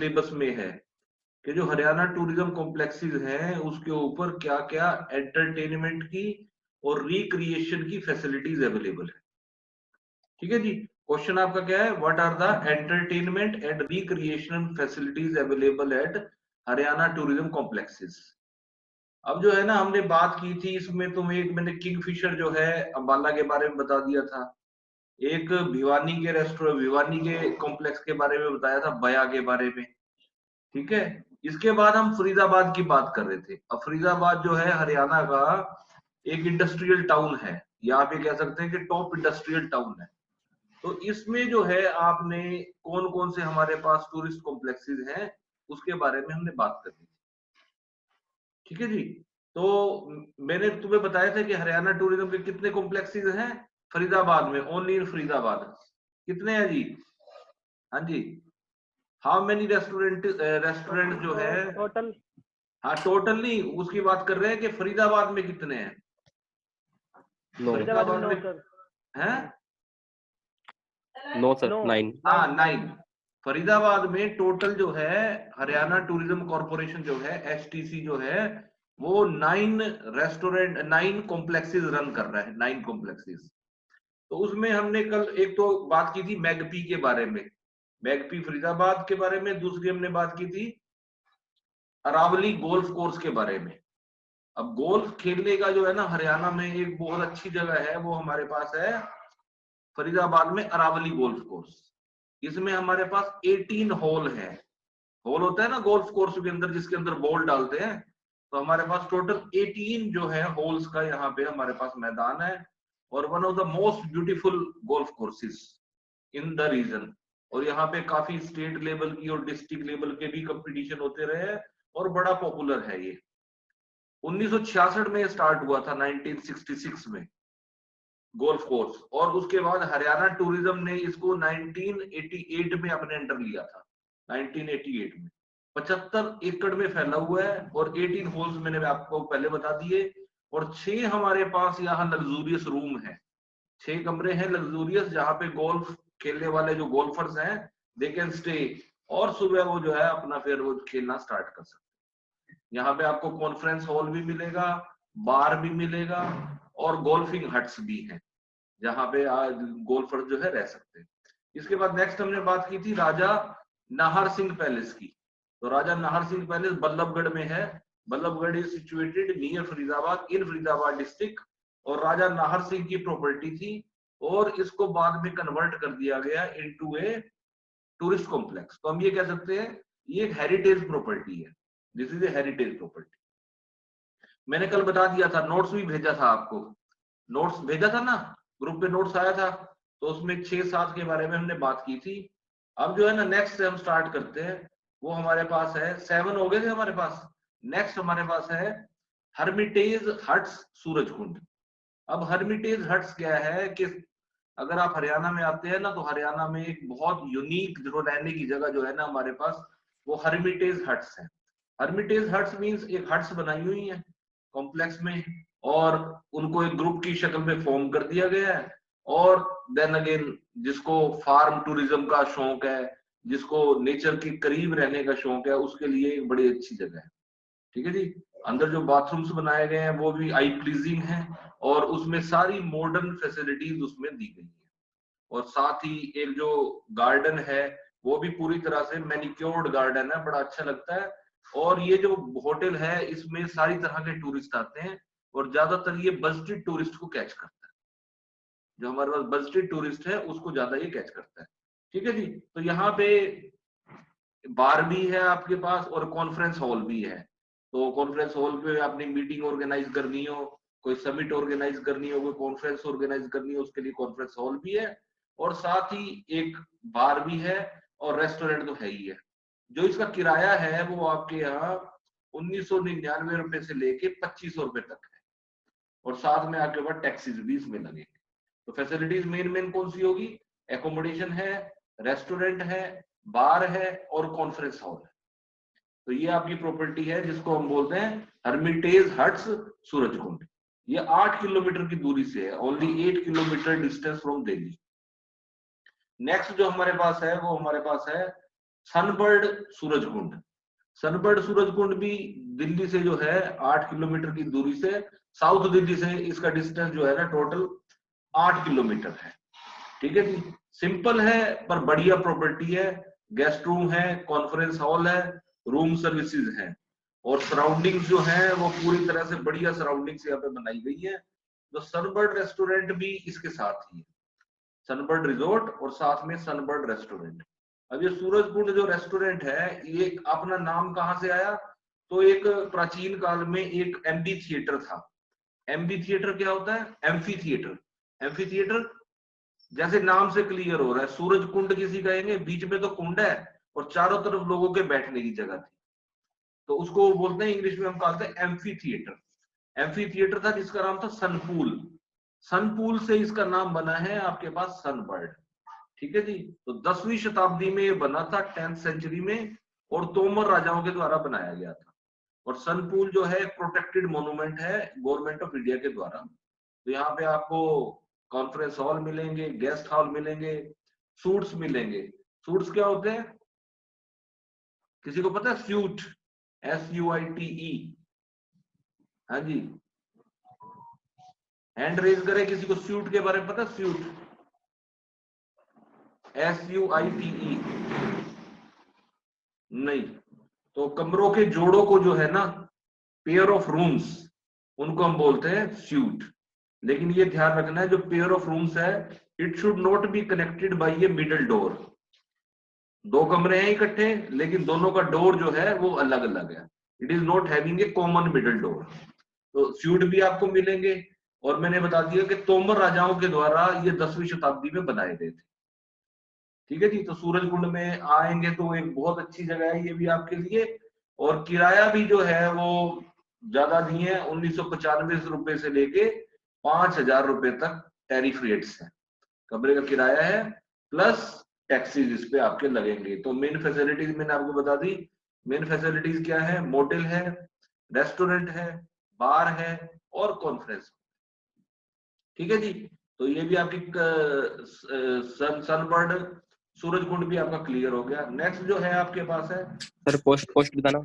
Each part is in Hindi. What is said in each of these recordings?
सिलेबस में है कि जो हरियाणा टूरिज्म कॉम्प्लेक्सेस हैं उसके ऊपर क्या क्या एंटरटेनमेंट की और रिक्रिएशन की फैसिलिटीज अवेलेबल है। ठीक है जी, क्वेश्चन आपका क्या है, what are the entertainment and recreational facilities available at Haryana tourism complexes. अब जो है ना, हमने बात की थी इसमें, तुम्हें एक मैंने किंगफिशर जो है अंबाला के बारे में बता दिया था, एक भिवानी के रेस्टोरेंट, भिवानी के कॉम्प्लेक्स के बारे में बताया था, बया के बारे में। ठीक है, इसके बाद हम फरीदाबाद की बात कर रहे थे। अब फरीदाबाद जो है हरियाणा का एक इंडस्ट्रियल टाउन है, यहाँ पे कह सकते हैं कि टॉप इंडस्ट्रियल टाउन है। तो इसमें जो है आपने कौन कौन से हमारे पास टूरिस्ट कॉम्प्लेक्सेस हैं उसके बारे में हमने बात करनी थी। ठीक है जी, तो मैंने तुम्हें बताया था कि हरियाणा टूरिज्म के कितने कॉम्प्लेक्सेस हैं फरीदाबाद में, ओनली इन फरीदाबाद कितने हैं जी? हाँ जी, हाउ मेनी रेस्टोरेंट जो है टोटल? हाँ टोटल नहीं, उसकी बात कर रहे हैं कि फरीदाबाद में कितने हैं। फरीदाबाद में 9 सर। हैं? No sir, 9। हाँ 9। फरीदाबाद में टोटल जो है हरियाणा टूरिज्म कॉर्पोरेशन जो है, एचटीसी जो है, वो 9 रेस्टोरेंट 9 कॉम्प्लेक्सेस रन कर रहा है, 9 कॉम्प्लेक्सेस। तो उसमें हमने कल एक तो बात की थी मैगपी के बारे में, मैगपी फरीदाबाद के बारे में। दूसरी हमने बात की थी अरावली गोल्फ कोर्स के बारे में। अब गोल्फ खेलने का जो है ना हरियाणा में एक बहुत अच्छी जगह है, वो हमारे पास है फरीदाबाद में अरावली गोल्फ कोर्स। इसमें हमारे पास 18 होल है। होल होता है ना गोल्फ कोर्स के अंदर, जिसके अंदर बॉल डालते हैं, तो हमारे पास टोटल 18 जो है होल्स का यहाँ पे हमारे पास मैदान है, और one of the most beautiful golf courses in the region. और यहाँ पे काफी स्टेट लेवल की और डिस्ट्रिक्ट लेवल के भी कंपटीशन होते रहे हैं, और बड़ा पॉपुलर है ये। 1966 में स्टार्ट हुआ था, 1966 में गोल्फ कोर्स, और उसके बाद हरियाणा टूरिज्म ने इसको 1988 में अपने अंडर लिया था। 1988 में 75 एकड़ में फैला हुआ है, और 18 होल्स मैंने आपको पहले बता दिए, और 6 हमारे पास यहाँ लग्जूरियस रूम है, 6 कमरे हैं लग्जूरियस, जहाँ पे गोल्फ खेलने वाले जो गोल्फर्स हैं दे कैन स्टे, और सुबह वो जो है अपना फिर वो खेलना स्टार्ट कर सकते हैं। यहाँ पे आपको कॉन्फ्रेंस हॉल भी मिलेगा, बार भी मिलेगा, और गोल्फिंग हट्स भी हैं, जहाँ पे गोल्फर जो है रह सकते हैं। इसके बाद नेक्स्ट हमने बात की थी राजा नाहर सिंह पैलेस की। तो राजा नाहर सिंह पैलेस बल्लभगढ़ में है। Ballabhgarh is situated near Faridabad in Faridabad district, और राजा नाहर सिंह की प्रॉपर्टी थी, और इसको बाद में कन्वर्ट कर दिया गया इनटू ए टूरिस्ट कॉम्प्लेक्स। तो हम ये कह सकते हैं ये एक हेरिटेज प्रॉपर्टी है, this is a heritage property. मैंने कल बता दिया था, नोट्स भी भेजा था आपको, नोट्स भेजा था ना, ग्रुप पे नोट्स आया था, तो उसमें 6-7 के बारे में हमने बात की थी। अब जो है ना नेक्स्ट से हम स्टार्ट करते हैं, वो हमारे पास है 7 हो गए थे हमारे पास। नेक्स्ट हमारे पास है हर्मिटेज हट्स सूरजकुंड। अब हर्मिटेज हट्स क्या है कि अगर आप हरियाणा में आते हैं ना, तो हरियाणा में एक बहुत यूनिक जो रहने की जगह जो है ना हमारे पास, वो हर्मिटेज हट्स है। हर्मिटेज हट्स मींस एक हट्स बनाई हुई है कॉम्प्लेक्स में, और उनको एक ग्रुप की शक्ल में फॉर्म कर दिया गया है। और देन अगेन जिसको फार्म टूरिज्म का शौक है, जिसको नेचर के करीब रहने का शौक है, उसके लिए एक बड़ी अच्छी जगह है। ठीक है जी, अंदर जो बाथरूम्स बनाए गए हैं वो भी आई प्लीजिंग है, और उसमें सारी मॉडर्न फैसिलिटीज उसमें दी गई है। और साथ ही एक जो गार्डन है वो भी पूरी तरह से मैनिक्योर्ड गार्डन है, बड़ा अच्छा लगता है। और ये जो होटल है इसमें सारी तरह के टूरिस्ट आते हैं, और ज्यादातर ये बजटेड टूरिस्ट को कैच करता है, जो हमारे पास बजटेड टूरिस्ट है उसको ज्यादा ये कैच करता है। ठीक है जी, तो यहाँ पे बार भी है आपके पास, और कॉन्फ्रेंस हॉल भी है। तो कॉन्फ्रेंस हॉल पे आपने मीटिंग ऑर्गेनाइज करनी हो, कोई समिट ऑर्गेनाइज करनी हो, कोई कॉन्फ्रेंस ऑर्गेनाइज करनी हो, उसके लिए कॉन्फ्रेंस हॉल भी है, और साथ ही एक बार भी है, और रेस्टोरेंट तो है ही है। जो इसका किराया है वो आपके यहाँ 1999 रुपए से लेके 2500 रुपए तक है, और साथ में आपके पास टैक्सीज भी इसमें लगेंगे। तो फैसिलिटीज मेन कौन सी होगी? एकोमोडेशन है, रेस्टोरेंट है, बार है, और कॉन्फ्रेंस हॉल है। तो ये आपकी प्रॉपर्टी है जिसको हम बोलते हैं हर्मिटेज हट्स सूरजकुंड। ये 8 किलोमीटर की दूरी से है, only 8 kilometre distance from Delhi. Next जो हमारे पास है वो हमारे पास है सनबर्ड सूरजकुंड। सनबर्ड सूरजकुंड भी दिल्ली से जो है 8 किलोमीटर की दूरी से, साउथ दिल्ली से इसका डिस्टेंस जो है ना टोटल 8 किलोमीटर है। ठीक है जी, सिंपल है पर बढ़िया प्रॉपर्टी है। गेस्ट रूम है, कॉन्फ्रेंस हॉल है, रूम सर्विसेज है, और सराउंडिंग्स जो है वो पूरी तरह से बढ़िया सराउंडिंग्स यहाँ पे बनाई गई है। तो सनबर्ड रेस्टोरेंट भी इसके साथ ही है, सनबर्ड रिजोर्ट और साथ में सनबर्ड रेस्टोरेंट। अब ये सूरजकुंड जो रेस्टोरेंट है, ये अपना नाम कहाँ से आया? तो एक प्राचीन काल में एक एम्फी थिएटर था। एम्फी थिएटर क्या होता है? Amphi theatre. एम्फी थिएटर जैसे नाम से क्लियर हो रहा है, सूरज कुंड किसी कहेंगे, बीच में तो कुंड है और चारों तरफ लोगों के बैठने की जगह थी, तो उसको बोलते हैं, इंग्लिश में हम कहते हैं एम्फी थिएटर। एम्फी थिएटर था जिसका नाम था सनपूल। सनपूल से इसका नाम बना है आपके पास सनबर्ड। ठीक है जी, तो 10वीं शताब्दी में ये बना था, 10th सेंचुरी में, और तोमर राजाओं के द्वारा बनाया गया था। और सनपूल जो है प्रोटेक्टेड मोन्यूमेंट है गवर्नमेंट ऑफ इंडिया के द्वारा। तो यहाँ पे आपको कॉन्फ्रेंस हॉल मिलेंगे, गेस्ट हॉल मिलेंगे, सूट्स मिलेंगे। सूट्स क्या होते हैं, किसी को पता है? Suite, SUITE। हाँ जी, हैंड रेज करे किसी को स्यूट के बारे में पता? Suite, SUITE। नहीं, तो कमरों के जोड़ों को जो है ना, पेयर ऑफ रूम्स, उनको हम बोलते हैं स्यूट। लेकिन ये ध्यान रखना है, जो पेयर ऑफ रूम्स है, it should not be connected by A middle door. दो कमरे हैं इकट्ठे, लेकिन दोनों का डोर जो है वो अलग अलग है। It is not having a common middle door. तो स्यूट भी आपको मिलेंगे। और मैंने बता दिया कि तोमर राजाओं के द्वारा ये 10वीं शताब्दी में बनाए गए थे। ठीक है जी, तो सूरजकुंड में आएंगे तो एक बहुत अच्छी जगह है ये भी आपके लिए। और किराया भी जो है वो ज्यादा नहीं है, 1995 रुपए से लेके 5,000 रुपए तक टैरिफ रेट्स है, कमरे का किराया है, प्लस टैक्सीज इस पे आपके लगेंगे। तो मेन फैसिलिटीज मैंने आपको बता दी। मेन फैसिलिटीज क्या है? मोटेल है, रेस्टोरेंट है, बार है, और कॉन्फ्रेंस। ठीक है जी, तो ये भी आपकी सनबर्ड सूरजकुंड भी आपका क्लियर हो गया। नेक्स्ट जो है आपके पास है सर, कॉस्ट बताना।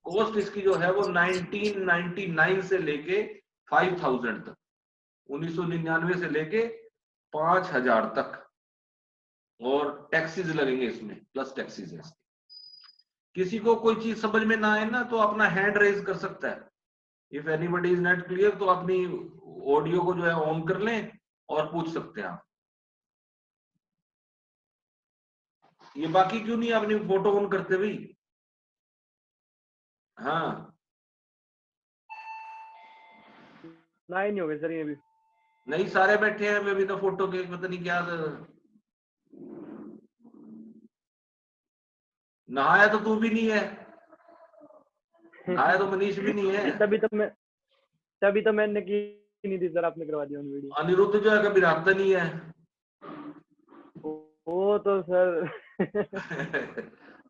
कॉस्ट इसकी जो है वो 1999 से लेके 5,000 तक, 1999 से लेके 5,000 तक, और टैक्सीज लगेंगे इसमें, प्लस टैक्सीज है। किसी को कोई चीज समझ में ना आए ना, तो अपना हैंड रेज कर सकता है। If anybody is not clear, तो अपनी ऑडियो को जो है ऑन कर लें और पूछ सकते हैं आप। ये बाकी क्यों नहीं अपनी फोटो ऑन करते भाई? हाँ, नहीं हो गए सर ये भी। नहीं सारे बैठे हैं, मैं भी तो फोटो के पता नहीं क्या। नहाया तो तू भी नहीं है, नहाया तो मनीष भी नहीं है। तभी तो मैंने की नहीं थी सर, आपने करवा दिया वीडियो। अनिरुद्ध जो है कभी नहाता नहीं है। वो तो सर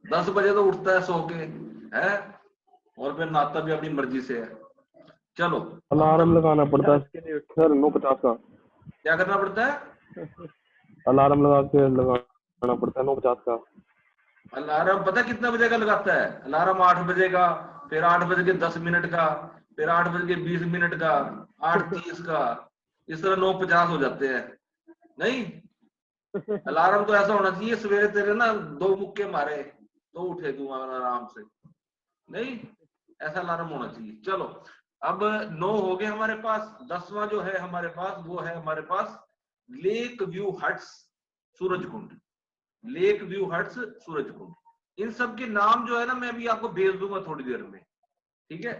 10 बजे तो उठता है सो के, है, और फिर नहाता भी अपनी मर्जी से है। चलो, अलार्म लगाना पड़ता है सर 9:50 का। क्या करना पड़ता है? अलार्म लगाना पड़ता है 9:50 का। अलार्म पता कितना बजे का लगाता है? अलार्म 8 बजे का, फिर 8 बज के 10 मिनट का, फिर 8 बज के 20 मिनट का, 8:30 का, इस तरह 9:50 हो जाते हैं। नहीं, अलार्म तो ऐसा होना चाहिए सवेरे तेरे ना 2 मुक्के मारे तो उठे तू आराम से। नहीं, ऐसा अलार्म होना चाहिए। चलो, अब 9 हो गए हमारे पास। 10वां जो है हमारे पास, वो है हमारे पास lake view huts Surajkund. Lake view huts Surajkund, इन सब के नाम जो है ना मैं अभी आपको भेज दूंगा थोड़ी देर में। ठीक है,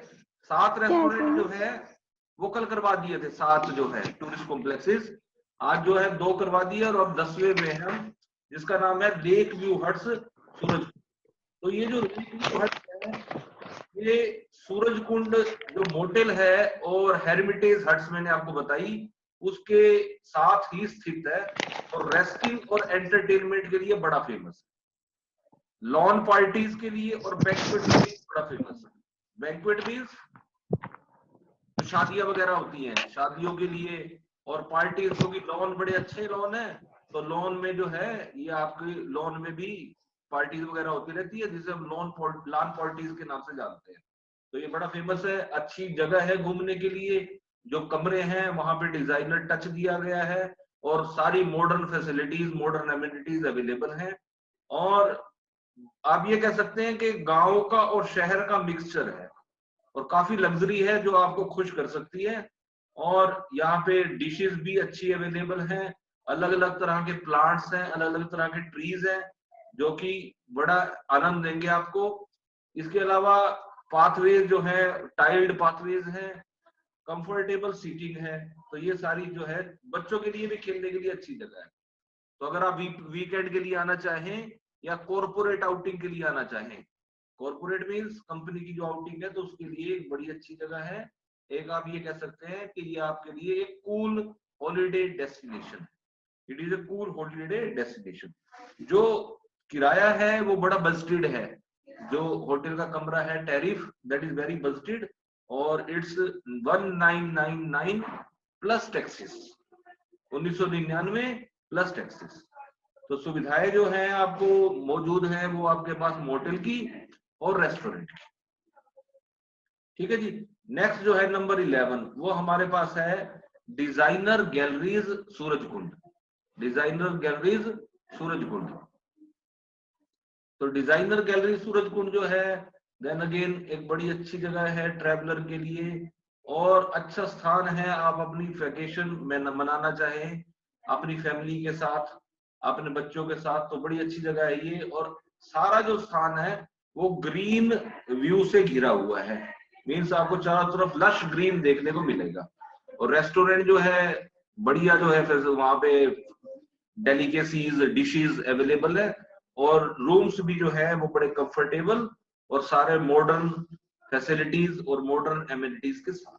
7 रेस्टोरेंट जो है वो कल करवा दिए थे, 7 जो है टूरिस्ट कॉम्प्लेक्सेस। आज जो है 2 करवा दिए, और अब 10वें में हम, जिसका नाम है लेक व्यू हट्स सूरजकुंड। तो ये जो लेक व्यू हट्स है, ये सूरजकुंड जो मोटेल है और हेरिटेज हट्स मैंने आपको बताई, उसके साथ ही स्थित है, और रेस्टिंग और एंटरटेनमेंट के लिए बड़ा फेमस है। लॉन पार्टीज के लिए और बैंक्वेट के लिए बड़ा फेमस है। बैंक्वेट मींस तो शादियां वगैरह होती हैं, शादियों के लिए, और पार्टीज, क्योंकि लॉन बड़े अच्छे लॉन है, तो लॉन में जो है ये आपके लॉन में भी पार्टीज वगैरह होती रहती है, जिसे हम लॉन पार्टीज के नाम से जानते हैं। तो ये बड़ा फेमस है, अच्छी जगह है घूमने के लिए। जो कमरे हैं वहां पे डिजाइनर टच दिया गया है और सारी modern facilities, modern amenities available हैं। और आप ये कह सकते हैं कि गांव का और शहर का मिक्सचर है और काफी लग्जरी है जो आपको खुश कर सकती है। और यहाँ पे डिशेस भी अच्छी अवेलेबल हैं, अलग अलग तरह के प्लांट्स हैं, अलग अलग तरह के ट्रीज हैं जो कि बड़ा आनंद देंगे आपको। इसके अलावा पाथवेज जो है टाइल्ड पाथवेज हैं, कंफर्टेबल सीटिंग है। तो ये सारी जो है बच्चों के लिए भी खेलने के लिए अच्छी जगह है। तो अगर आप वीकेंड के लिए आना चाहें या कॉर्पोरेट आउटिंग के लिए आना चाहें, कॉर्पोरेट मींस कंपनी की जो आउटिंग है, तो उसके लिए एक बड़ी अच्छी जगह है। एक आप ये कह सकते हैं कि ये आपके लिए एक कूल हॉलीडे डेस्टिनेशन है। It is a cool holiday destination. जो किराया है वो बड़ा बजटेड है। जो होटल का कमरा है tariff that is very budgeted और it's 1999 plus taxes, 1999 plus taxes. तो सुविधाएं जो हैं आपको मौजूद हैं वो आपके पास मोटेल की और रेस्टोरेंट की। ठीक है जी। नेक्स्ट जो है नंबर 11, वो हमारे पास है designer galleries Surajkund. Designer galleries Surajkund. तो डिजाइनर गैलरी सूरजकुंड जो है देन अगेन एक बड़ी अच्छी जगह है ट्रैवलर के लिए और अच्छा स्थान है। आप अपनी वैकेशन में मनाना चाहें अपनी फैमिली के साथ, अपने बच्चों के साथ, तो बड़ी अच्छी जगह है ये। और सारा जो स्थान है वो ग्रीन व्यू से घिरा हुआ है, मीन्स आपको चारों तरफ लश ग्रीन देखने को मिलेगा। और रेस्टोरेंट जो है बढ़िया जो है, फिर वहां पे डेलिकेसीज डिशेज अवेलेबल है और रूम्स भी जो है वो बड़े कंफर्टेबल और सारे मॉडर्न फैसिलिटीज और मॉडर्न एमिनिटीज के साथ।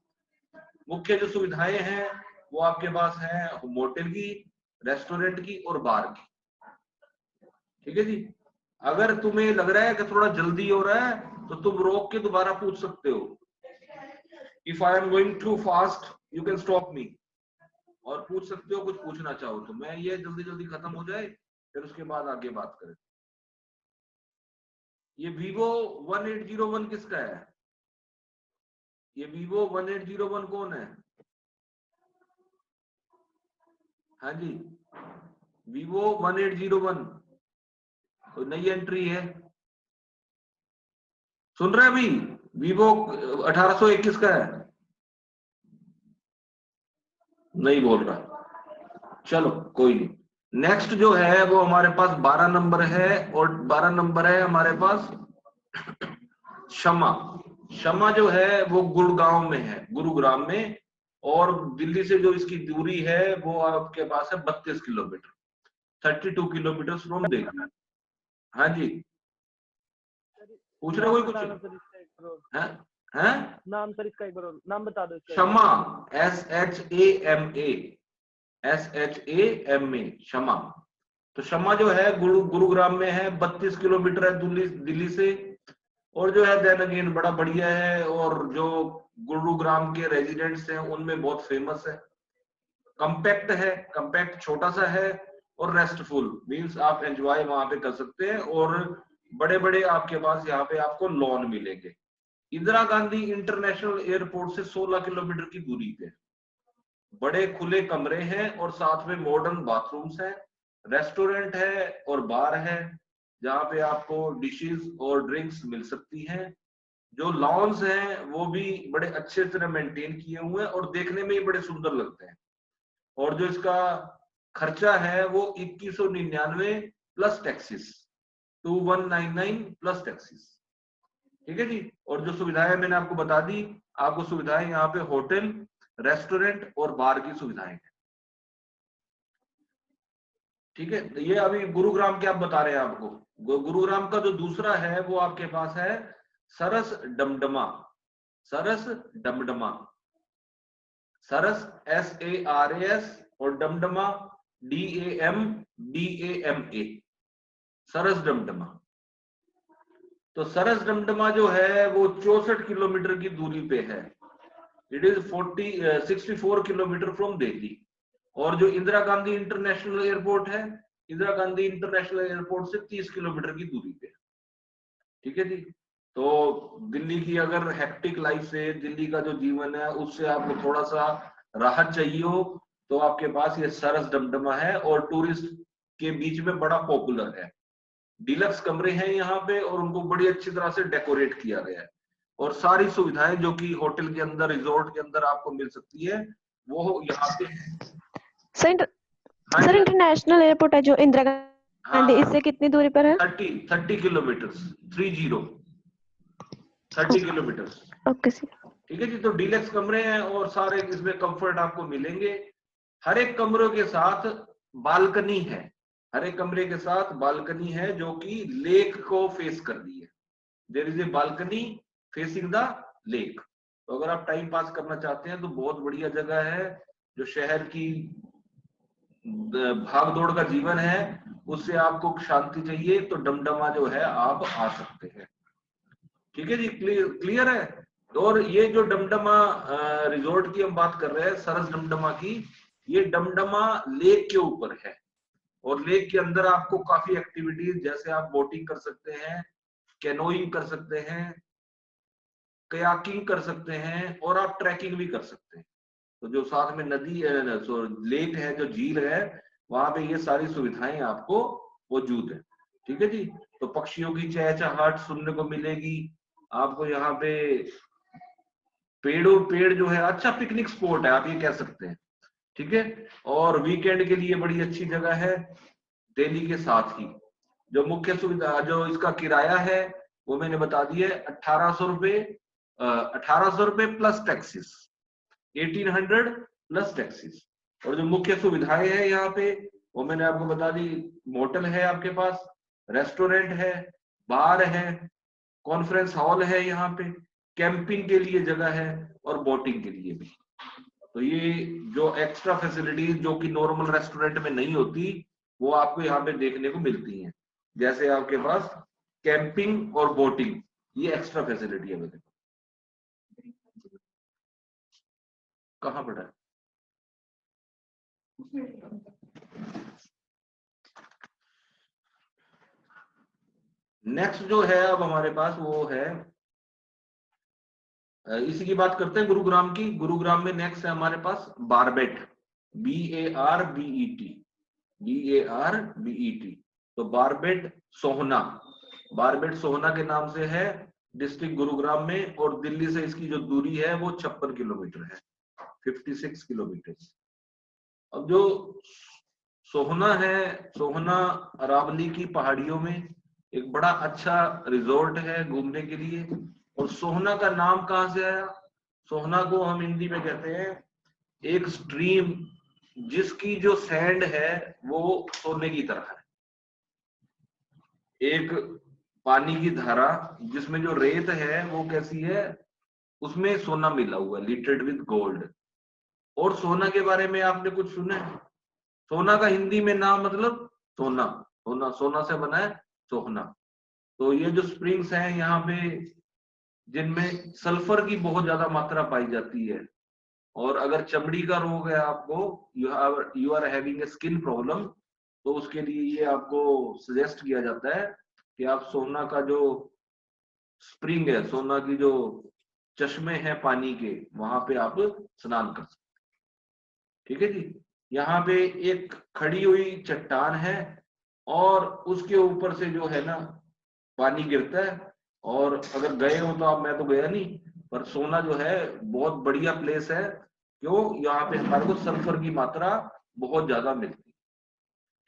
मुख्य जो सुविधाएं हैं वो आपके पास है मोटेल की, रेस्टोरेंट की और बार की। ठीक है जी। अगर तुम्हें लग रहा है कि थोड़ा जल्दी हो रहा है तो तुम रोक के दोबारा पूछ सकते हो। If I am going too fast you can stop me और पूछ सकते हो कुछ पूछना चाहो तो। मैं ये जल्दी जल्दी खत्म हो जाए फिर उसके बाद आगे बात करें। ये Vivo 1801 किसका है? ये Vivo 1801 कौन है? हाँ जी, Vivo 1801 तो नई एंट्री है। सुन रहे अभी? Vivo 1821 का है, नहीं बोल रहा। चलो कोई नहीं। नेक्स्ट जो है वो हमारे पास 12 नंबर है और 12 नंबर है हमारे पास शमा। शमा जो है वो गुड़गांव में है, गुरुग्राम में। और दिल्ली से जो इसकी दूरी है वो आपके पास है 32 किलोमीटर, 32 किलोमीटर फ्रॉम दिल्ली। हाँ जी, पूछ रहे कोई कुछ है? नाम सर इसका एक बार नाम बता दो। शमा, SHAMA, SHAMA, शमा। तो शमा जो है गुरुग्राम में है, 32 किलोमीटर है दिल्ली से। और जो है देन अगेन बड़ा बढ़िया है और जो गुरुग्राम के रेजिडेंट्स हैं उनमें बहुत फेमस है। कंपैक्ट है, कंपैक्ट छोटा सा है और रेस्टफुल मींस आप एंजॉय वहां पे कर सकते हैं। और बड़े बड़े आपके पास यहाँ पे आपको लॉन मिलेंगे। इंदिरा गांधी इंटरनेशनल एयरपोर्ट से 16 किलोमीटर की दूरी पे बड़े खुले कमरे हैं और साथ में मॉडर्न बाथरूम्स हैं, रेस्टोरेंट है और बार है जहाँ पे आपको डिशेस और ड्रिंक्स मिल सकती हैं। जो लॉन्स हैं वो भी बड़े अच्छे तरह मेंटेन किए हुए हैं और देखने में ही बड़े सुंदर लगते हैं। और जो इसका खर्चा है वो 2199 प्लस टैक्सेस, 2199 प्लस टैक्सेस। ठीक है जी। और जो सुविधाएं मैंने आपको बता दी, आपको सुविधाएं यहाँ पे होटल, रेस्टोरेंट और बार की सुविधाएं हैं। ठीक है। ये अभी गुरुग्राम के आप बता रहे हैं आपको। गुरुग्राम का जो दूसरा है वो आपके पास है सरस डमडमा। सरस डमडमा, सरस SARAS और डमडमा DAMDAMA, सरस डमडमा। तो सरस डमडमा जो है वो 64 किलोमीटर की दूरी पे है। It is 64 kilometre from Delhi. और जो इंदिरा गांधी इंटरनेशनल एयरपोर्ट है इंदिरा गांधी इंटरनेशनल एयरपोर्ट से 30 किलोमीटर की दूरी पे। ठीक है जी। तो दिल्ली की अगर हेक्टिक लाइफ से, दिल्ली का जो जीवन है उससे आपको थोड़ा सा राहत चाहिए हो तो आपके पास ये सरस डमडमा है, और टूरिस्ट के बीच में बड़ा पॉपुलर है। डिलक्स कमरे हैं यहाँ पे और उनको बड़ी अच्छी तरह से डेकोरेट किया गया है, और सारी सुविधाएं जो कि होटल के अंदर, रिजॉर्ट के अंदर आपको मिल सकती है वो यहाँ पे है। सर इंटरनेशनल एयरपोर्ट है जो इंदिरा गांधी, इससे कितनी दूरी पर है? 30 किलोमीटर, 30 किलोमीटर। Okay sir. ठीक है जी। तो डीलक्स कमरे हैं और सारे इसमें कंफर्ट आपको मिलेंगे। हर एक कमरों के साथ बालकनी है, हर एक कमरे के साथ बालकनी है जो कि लेक को फेस कर रही है। There is a balcony facing the lake. तो अगर आप टाइम पास करना चाहते हैं तो बहुत बढ़िया जगह है। जो शहर की भाग दौड़ का जीवन है उससे आपको शांति चाहिए तो डमडमा जो है आप आ सकते हैं। ठीक है जी, क्लियर है। और ये जो डमडमा रिजॉर्ट की हम बात कर रहे हैं, सरस डमडमा की, ये डमडमा लेक के ऊपर है, और लेक के अंदर आपको काफी एक्टिविटीज, जैसे आप बोटिंग कर सकते हैं, कैनोइंग कर सकते हैं, कयाकिंग कर सकते हैं, और आप ट्रैकिंग भी कर सकते हैं। तो जो साथ में नदी लेक है, जो झील है, वहां पे ये सारी सुविधाएं आपको मौजूद है। ठीक है जी। तो पक्षियों की चहचहाहट सुनने को मिलेगी आपको यहाँ पे। पेड़ जो है, अच्छा पिकनिक स्पॉट है, आप ये कह सकते हैं। ठीक है। और वीकेंड के लिए बड़ी अच्छी जगह है। दिल्ली के साथ ही जो मुख्य सुविधा, जो इसका किराया है वो मैंने बता दिया है, 1800 रुपए प्लस टैक्सेस, 1800 प्लस टैक्सेस। और जो मुख्य सुविधाएं हैं यहाँ पे वो मैंने आपको बता दी। होटल है आपके पास, रेस्टोरेंट है, बार है, कॉन्फ्रेंस हॉल है, यहाँ पे कैंपिंग के लिए जगह है और बोटिंग के लिए भी। तो ये जो एक्स्ट्रा फैसिलिटीज जो कि नॉर्मल रेस्टोरेंट में नहीं होती वो आपको यहाँ पे देखने को मिलती हैं। जैसे आपके पास कैंपिंग और बोटिंग, ये एक्स्ट्रा फैसिलिटी है। मेरे कहाँ पड़ा है? नेक्स्ट जो है अब हमारे पास वो है, इसी की बात करते हैं गुरुग्राम की। गुरुग्राम में नेक्स्ट है हमारे पास बारबेट, BARBET, BARBET। तो बारबेट सोहना, बारबेट सोहना के नाम से है, डिस्ट्रिक्ट गुरुग्राम में, और दिल्ली से इसकी जो दूरी है वो 56 किलोमीटर है, 56 किलोमीटर। अब जो सोहना है, सोहना अरावली की पहाड़ियों में एक बड़ा अच्छा रिजॉर्ट है घूमने के लिए। और सोहना का नाम कहां से आया? सोहना को हम हिंदी में कहते हैं एक स्ट्रीम जिसकी जो सैंड है वो सोने की तरह है, एक पानी की धारा जिसमें जो रेत है वो कैसी है, उसमें सोना मिला हुआ है, लिटरेड विद गोल्ड। और सोना के बारे में आपने कुछ सुना है? सोना का हिंदी में नाम मतलब सोना, सोना सोना से बना है सोहना। तो ये जो स्प्रिंग्स हैं यहाँ पे जिनमें सल्फर की बहुत ज्यादा मात्रा पाई जाती है, और अगर चमड़ी का रोग है आपको, you are having a skin problem, तो उसके लिए ये आपको सजेस्ट किया जाता है कि आप सोना का जो स्प्रिंग है, सोना की जो चश्मे हैं पानी के, वहां पे आप स्नान कर सकते। ठीक है जी। यहाँ पे एक खड़ी हुई चट्टान है और उसके ऊपर से जो है ना पानी गिरता है। और अगर गए हो तो आप, मैं तो गया नहीं, पर सोना जो है बहुत बढ़िया प्लेस है। क्यों? यहाँ पे हमारे को सल्फर की मात्रा बहुत ज्यादा मिलती है।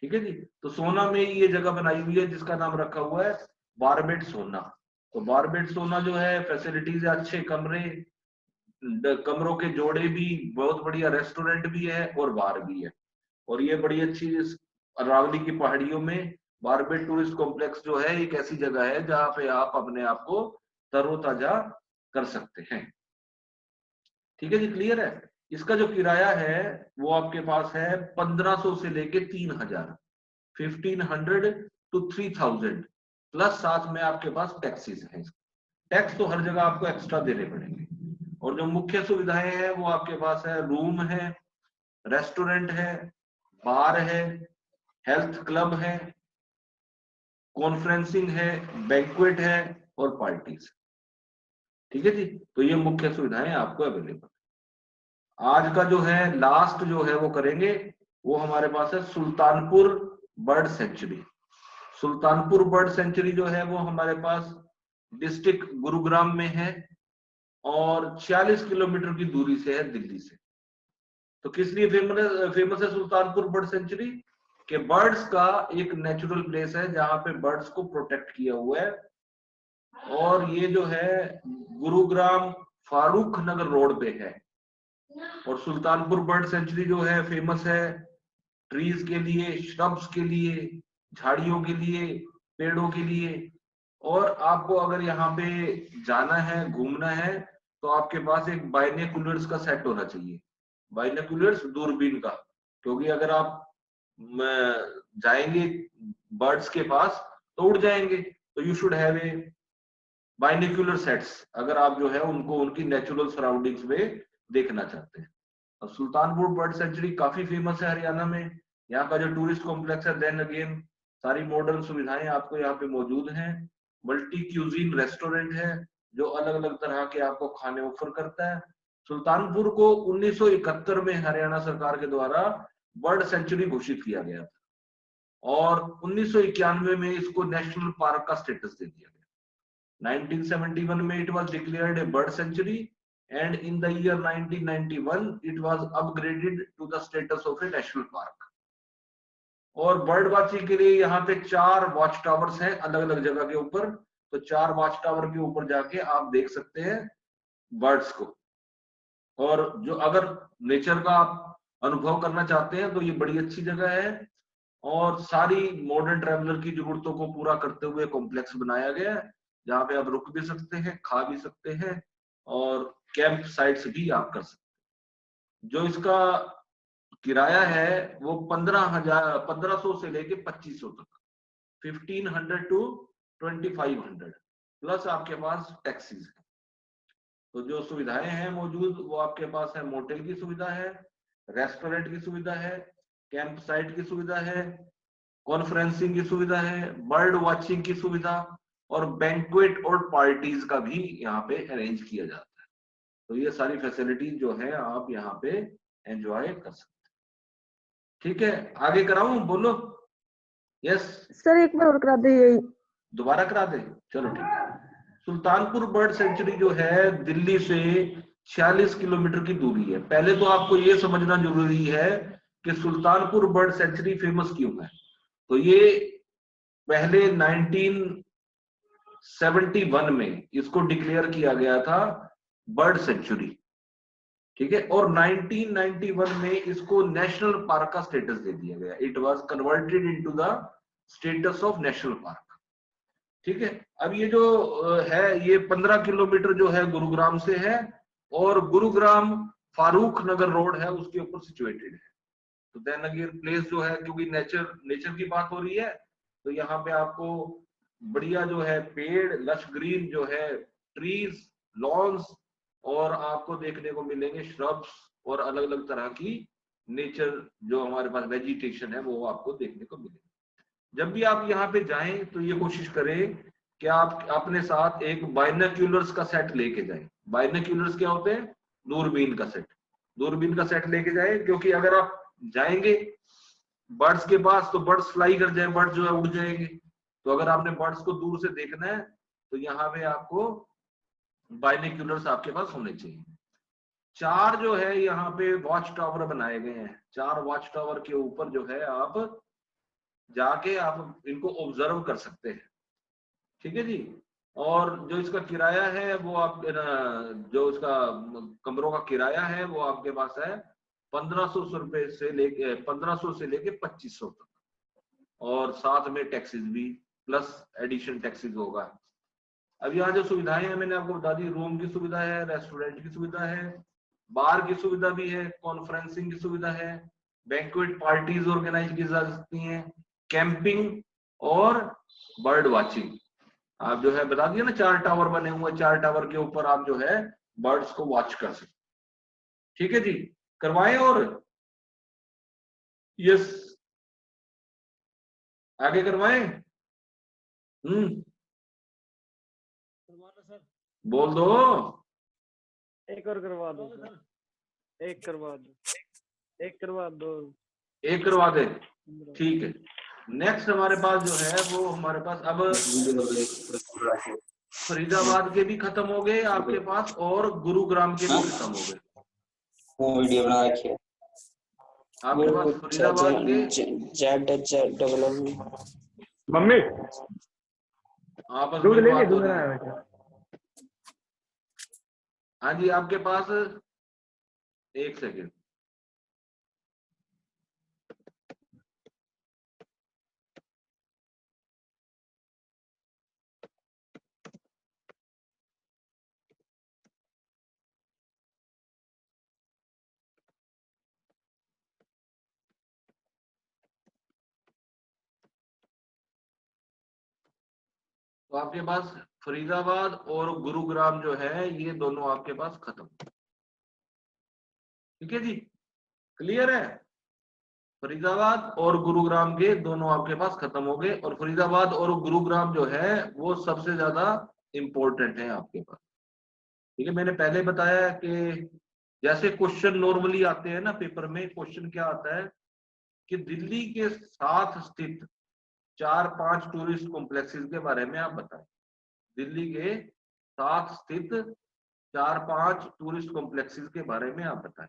ठीक है जी। तो सोना में ये जगह बनाई हुई है जिसका नाम रखा हुआ है बारबेट सोना। तो बारबेट सोना जो है, फैसिलिटीज है, अच्छे कमरे, कमरों के जोड़े भी, बहुत बढ़िया रेस्टोरेंट भी है और बार भी है। और ये बड़ी अच्छी अरावली की पहाड़ियों में बारबेट टूरिस्ट कॉम्प्लेक्स जो है एक ऐसी जगह है जहाँ पे आप अपने आप को तरोताजा कर सकते हैं। ठीक है जी, क्लियर है। इसका जो किराया है वो आपके पास है 1500 से लेके 3000, 1500 to 3000, प्लस साथ में आपके पास टैक्सीज है। टैक्स तो हर जगह आपको एक्स्ट्रा देने पड़ेंगे। और जो मुख्य सुविधाएं हैं वो आपके पास है, रूम है, रेस्टोरेंट है, बार है, हेल्थ क्लब है, कॉन्फ्रेंसिंग है, बैंक्वेट है और पार्टीज। ठीक है जी, तो ये मुख्य सुविधाएं आपको अवेलेबल। आज का जो है लास्ट जो है वो करेंगे, वो हमारे पास है Sultanpur bird sanctuary. Sultanpur bird sanctuary जो है वो हमारे पास डिस्ट्रिक्ट गुरुग्राम में है और 46 किलोमीटर की दूरी से है दिल्ली से। तो किस लिए फेमस है सुल्तानपुर बर्ड सेंचुरी? कि बर्ड्स का एक नेचुरल प्लेस है जहां पे बर्ड्स को प्रोटेक्ट किया हुआ है। और ये जो है गुरुग्राम फारूक नगर रोड पे है। और सुल्तानपुर बर्ड सेंचुरी जो है फेमस है ट्रीज के लिए, श्रब्स के लिए, झाड़ियों के लिए, पेड़ों के लिए। और आपको अगर यहाँ पे जाना है, घूमना है, तो आपके पास एक बाइनोकुलर्स का सेट होना चाहिए। बाइनोकुलर्स दूरबीन का, क्योंकि अगर आप जाएंगे बर्ड्स के पास तो उड़ जाएंगे। तो you should have a binocular sets, अगर आप जो है उनको उनकी नेचुरल सराउंडिंग्स में देखना चाहते हैं। अब सुल्तानपुर बर्ड सेंचुरी काफी फेमस है हरियाणा में। यहाँ का जो टूरिस्ट कॉम्प्लेक्स है, देन अगेन सारी मॉडर्न सुविधाएं आपको यहाँ पे मौजूद हैं। मल्टी क्यूजीन रेस्टोरेंट है जो अलग अलग तरह के आपको खाने ऑफर करता है। सुल्तानपुर को 1971 में हरियाणा सरकार के द्वारा बर्ड सेंचुरी घोषित किया गया था और 1991 में इसको नेशनल पार्क का स्टेटस दे दिया गया। 1971 में it was declared A bird sanctuary and in the year 1991 it was upgraded to the status of a national park। और बर्ड वॉचिंग के लिए यहाँ पे 4 वॉच टावर्स हैं अलग अलग जगह के ऊपर। तो 4 वॉच टावर के ऊपर जाके आप देख सकते हैं बर्ड्स को। और जो अगर नेचर का आप अनुभव करना चाहते हैं तो ये बड़ी अच्छी जगह है। और सारी मॉडर्न ट्रैवलर की जरूरतों को पूरा करते हुए कॉम्प्लेक्स बनाया गया है जहाँ पे आप रुक भी सकते हैं, खा भी सकते हैं और कैंप साइट्स भी आप कर सकते हैं। जो इसका किराया है वो 1500 से लेके 2500 तक, 1500 to 2500 प्लस आपके पास टैक्सीज है। तो जो सुविधाएं हैं मौजूद वो आपके पास है, मोटेल की सुविधा है, रेस्टोरेंट की सुविधा है, कैंप साइट की सुविधा है, कॉन्फ्रेंसिंग की सुविधा है, बर्ड वॉचिंग की सुविधा और बैंक्वेट और पार्टीज का भी यहाँ पे अरेंज किया जाता है। तो ये सारी फैसिलिटीज जो है आप यहाँ पे एंजॉय कर सकते हैं। ठीक है, आगे कराऊं? बोलो। यस सर एक बार और करा दे, यही दोबारा करा दे, चलो ठीक है। सुल्तानपुर बर्ड सेंचुरी जो है दिल्ली से 46 किलोमीटर की दूरी है। पहले तो आपको ये समझना जरूरी है कि सुल्तानपुर बर्ड सेंचुरी फेमस क्यों है। तो ये पहले 1971 में इसको डिक्लेयर किया गया था बर्ड सेंचुरी, ठीक है। और 1991 में इसको नेशनल पार्क का स्टेटस दे दिया गया। It was converted into the status of national park, ठीक है। अब ये जो है ये 15 किलोमीटर जो है गुरुग्राम से है और गुरुग्राम फारूक नगर रोड है उसके ऊपर सिचुएटेड है। तो देन अगेन प्लेस जो है, क्योंकि नेचर की बात हो रही है, तो यहाँ पे आपको बढ़िया जो है पेड़, लश ग्रीन जो है ट्रीज, लॉन्स और आपको देखने को मिलेंगे श्रब्स और अलग अलग तरह की नेचर जो हमारे पास वेजिटेशन है वो आपको देखने को मिलेगा। जब भी आप यहाँ पे जाएं तो ये कोशिश करें कि आप अपने साथ एक बाइनोक्यूलर्स का सेट लेके जाएं। बाइनोक्यूलर्स क्या होते हैं? दूरबीन का सेट। दूरबीन का सेट लेके जाएं, क्योंकि अगर आप जाएंगे बर्ड्स के पास तो बर्ड्स फ्लाई कर जाए, बर्ड्स जो है उड़ जाएंगे। तो अगर आपने बर्ड्स को दूर से देखना है तो यहाँ पे आपको बाइनोक्यूलर्स आपके पास होने चाहिए। 4 जो है यहाँ पे वॉच टावर बनाए गए हैं। 4 वॉच टावर के ऊपर जो है आप जाके आप इनको ऑब्जर्व कर सकते हैं, ठीक है जी। और जो इसका किराया है वो आप जो इसका कमरों का किराया है वो आपके पास है 1500 रुपए से लेके 1500 से लेके 2500 तक, और साथ में टैक्सेस भी प्लस एडिशन टैक्सेस होगा। अब यहाँ जो सुविधाएं हैं मैंने आपको बता दी, रूम की सुविधा है, रेस्टोरेंट की सुविधा है, बार की सुविधा भी है, कॉन्फ्रेंसिंग की सुविधा है, बैंक्वेट पार्टीज ऑर्गेनाइज की जा सकती हैं, कैंपिंग और बर्ड वॉचिंग। आप जो है बता दिया ना 4 टावर बने हुए, 4 टावर के ऊपर आप जो है बर्ड्स को वॉच कर सकते, ठीक है जी। करवाएं और यस आगे करवाएं? बोल दो। एक और करवा दो सर, एक करवा दो, एक करवा दो, एक करवा दे, ठीक है। नेक्स्ट हमारे पास जो है वो हमारे पास अब फरीदाबाद के भी खत्म हो गए आपके पास और गुरुग्राम के भी खत्म हो गए। वो वीडियो बना रखी है आपके पास फरीदाबाद के मम्मी आपस दूध में लेंगे, बात हो दूध रही बनाया है। है क्या? हाँ जी, आपके पास एक सेकेंड। तो आपके पास फरीदाबाद और गुरुग्राम जो है ये दोनों आपके पास खत्म। ठीक है जी, क्लियर है? फरीदाबाद और गुरुग्राम के दोनों आपके पास खत्म हो गए और फरीदाबाद और गुरुग्राम जो है वो सबसे ज्यादा इंपॉर्टेंट है आपके पास। ठीक है, मैंने पहले बताया कि जैसे क्वेश्चन नॉर्मली आते हैं ना पेपर में, क्वेश्चन क्या आता है कि दिल्ली के साथ स्थित 4-5 टूरिस्ट कॉम्प्लेक्सेस के बारे में आप बताएं। दिल्ली के साथ स्थित 4-5 टूरिस्ट कॉम्प्लेक्सेस के बारे में आप बताएं।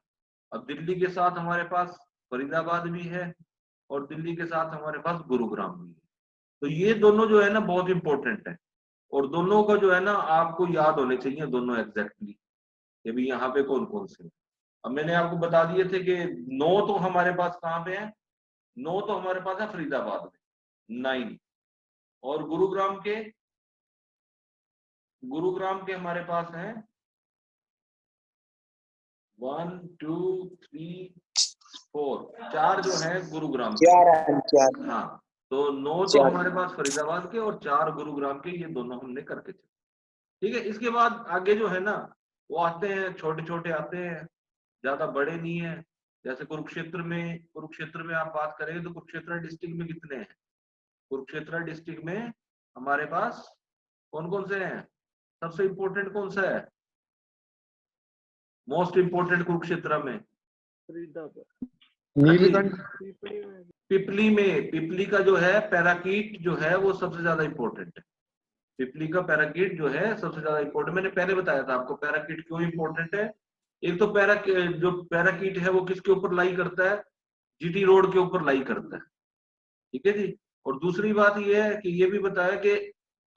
अब दिल्ली के साथ हमारे पास फरीदाबाद भी है और दिल्ली के साथ हमारे पास गुरुग्राम भी है। तो ये दोनों जो है ना बहुत इंपॉर्टेंट है और दोनों का जो है ना आपको याद होने चाहिए दोनों एग्जैक्टली कि भी यहाँ पे कौन कौन से। अब मैंने आपको बता दिए थे कि 9 तो हमारे पास कहाँ पे है, 9 तो हमारे पास है फरीदाबाद में, 9। और गुरुग्राम के हमारे पास है 1 2 3 4, 4 जो है गुरुग्राम के। हाँ, तो 9 तो हमारे पास फरीदाबाद के और 4 गुरुग्राम के, ये दोनों हमने करके चले। ठीक है, इसके बाद आगे जो है ना वो आते हैं, छोटे छोटे आते हैं, ज्यादा बड़े नहीं है। जैसे कुरुक्षेत्र में आप बात करेंगे तो कुरुक्षेत्र डिस्ट्रिक्ट में कितने हैं? कुरुक्षेत्र डिस्ट्रिक्ट में हमारे पास कौन कौन से हैं? सबसे इंपॉर्टेंट कौन सा है? मोस्ट इंपॉर्टेंट कुरुक्षेत्र में फरीदाबाद, नीलकंठ। पिपली का जो है पैराकीट जो है वो सबसे ज्यादा इंपॉर्टेंट है। पिपली का पैराकीट जो है सबसे ज्यादा इंपॉर्टेंट, मैंने पहले बताया था आपको पैराकीट क्यों इंपॉर्टेंट है। एक तो जो पैराकीट है वो किसके ऊपर लाई करता है? जीटी रोड के ऊपर लाई करता है। ठीक है जी। और दूसरी बात ये है कि ये भी बताया कि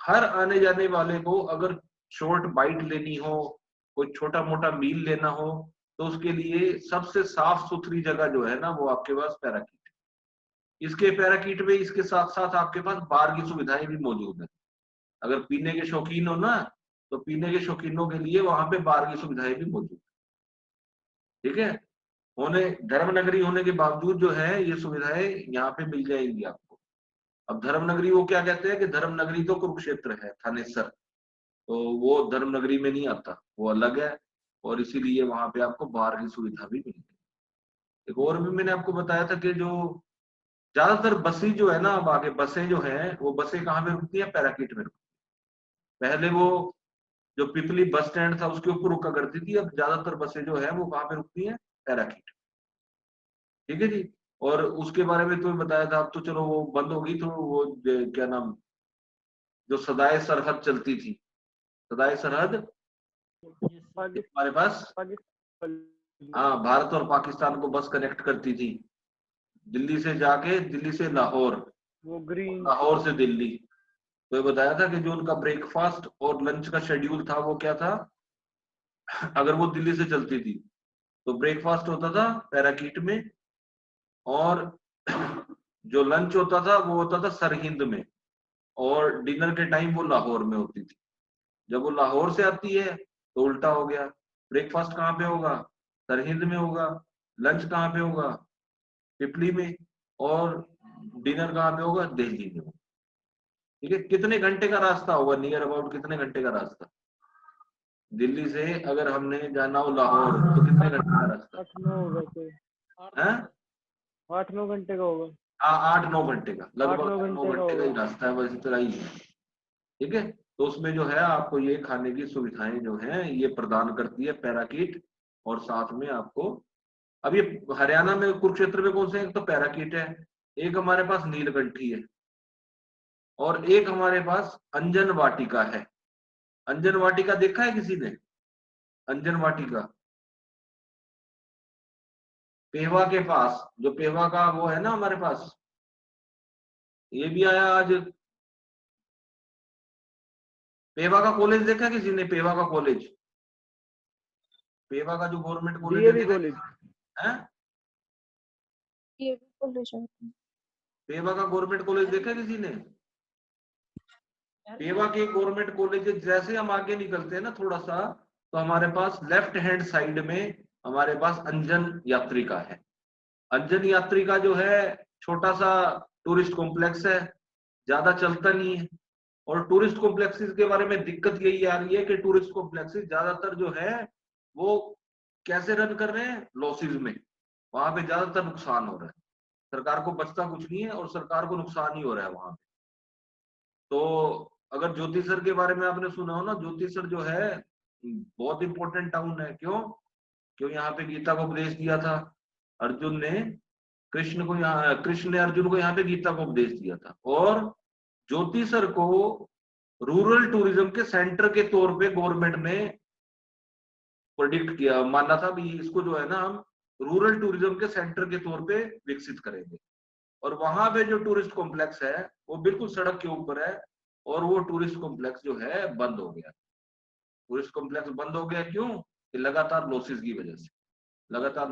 हर आने जाने वाले को अगर शॉर्ट बाइट लेनी हो, कोई छोटा मोटा मील लेना हो, तो उसके लिए सबसे साफ सुथरी जगह जो है ना वो आपके पास पैराकीट है। इसके पैराकीट में इसके साथ साथ आपके पास बार की सुविधाएं भी मौजूद है। अगर पीने के शौकीन हो ना तो पीने के शौकीनों के लिए वहां पे बार की सुविधाएं भी मौजूद है। ठीक है, धर्मनगरी होने के बावजूद जो है ये सुविधाएं यहाँ पे मिल जाएंगी आपको। अब धर्मनगरी वो क्या कहते हैं कि धर्मनगरी तो कुरुक्षेत्र है, थानेसर, तो वो धर्मनगरी में नहीं आता, वो अलग है और इसीलिए वहां पे आपको बार की सुविधा भी मिलेगी। एक और भी मैंने आपको बताया था कि जो ज्यादातर बसें जो है ना, अब आगे बसें जो है वो बसें कहाँ पे रुकती है? पैराकीट में रुकती है। पहले वो जो पिपली बस स्टैंड था उसके ऊपर रुका करती थी, अब ज्यादातर बसें जो है वो कहाँ पे रुकती है? पैराकीट। ठीक है जी। और उसके बारे में तो बताया था, अब तो चलो वो बंद हो गई, तो वो क्या नाम, जो सदाए सरहद चलती थी, सदाए सरहद हमारे पास, हाँ, भारत और पाकिस्तान को बस कनेक्ट करती थी, दिल्ली से जाके, दिल्ली से लाहौर, वो ग्रीन, लाहौर से दिल्ली। तो ये बताया था कि जो उनका ब्रेकफास्ट और लंच का शेड्यूल था वो क्या था? अगर वो दिल्ली से चलती थी तो ब्रेकफास्ट होता था पैराकीट में और जो लंच होता था वो होता था सरहिंद में और डिनर के टाइम वो लाहौर में होती थी। जब वो लाहौर से आती है तो उल्टा हो गया, ब्रेकफास्ट कहाँ पे होगा? सरहिंद में होगा। लंच कहाँ पे होगा? पिपली में। और डिनर कहाँ पे होगा? दिल्ली में। ठीक है, कितने घंटे का रास्ता होगा? नियर अबाउट कितने घंटे का रास्ता? दिल्ली से अगर हमने जाना हो लाहौर तो कितने घंटे का रास्ता? 8-9 होगा कोई, है? 8-9 घंटे का होगा। 8-9 घंटे का, लगभग 8-9 9 घंटे का घंटे का ही होगा। रास्ता है, बस इतना ही है। ठीक है, तो उसमें जो है आपको ये खाने की सुविधाएं जो हैं ये प्रदान करती है पैराकीट, और साथ में आपको अब ये हरियाणा में कुरुक्षेत्र में कौन से, एक तो पैराकीट है, एक हमारे पास नीलकंठी है, और एक हमारे पास अंजन वाटिका है। अंजन वाटिका देखा है किसी ने? अंजन वाटिका पेवा के पास, जो पेवा का वो है ना हमारे पास, ये भी आया आज। पेवा का कॉलेज देखा है किसी ने? पेवा का कॉलेज, पेवा का जो गवर्नमेंट कॉलेज है, डीएवी देखा कॉलेज। है? ये भी कॉलेज है। पेवा का गवर्नमेंट कॉलेज देखा है किसी ने? पेवा के गवर्नमेंट कॉलेज जैसे हम आगे निकलते हैं ना थोड़ा सा, तो हमारे पास लेफ्ट हैंड साइड में हमारे पास अंजन यात्रिका है। अंजन यात्रिका जो है छोटा सा टूरिस्ट कॉम्प्लेक्स है, ज्यादा चलता नहीं है। और टूरिस्ट कॉम्प्लेक्सेस के बारे में दिक्कत यही आ रही है कि टूरिस्ट कॉम्प्लेक्सेस ज्यादातर जो है वो कैसे रन कर रहे हैं, लॉसेज में, वहां पे ज्यादातर नुकसान हो रहा है, सरकार को बचता कुछ नहीं है और सरकार को नुकसान ही हो रहा है वहां पे। तो अगर ज्योतिसर के बारे में आपने सुना हो ना, ज्योतिसर जो है बहुत इंपॉर्टेंट टाउन है। क्यों? क्यों यहाँ पे गीता को उपदेश दिया था अर्जुन ने, कृष्ण को, यहाँ कृष्ण ने अर्जुन को यहाँ पे गीता को उपदेश दिया था। और ज्योतिसर को रूरल टूरिज्म के सेंटर के तौर पे गवर्नमेंट ने प्रेडिक्ट किया, माना था भी इसको जो है ना हम रूरल टूरिज्म के सेंटर के तौर पे विकसित करेंगे। और वहां पे जो टूरिस्ट कॉम्प्लेक्स है वो बिल्कुल सड़क के ऊपर है, और वो टूरिस्ट कॉम्प्लेक्स जो है बंद हो गया। टूरिस्ट कॉम्प्लेक्स बंद हो गया क्यों? कि लगातार लॉसेस की वजह से, लगातार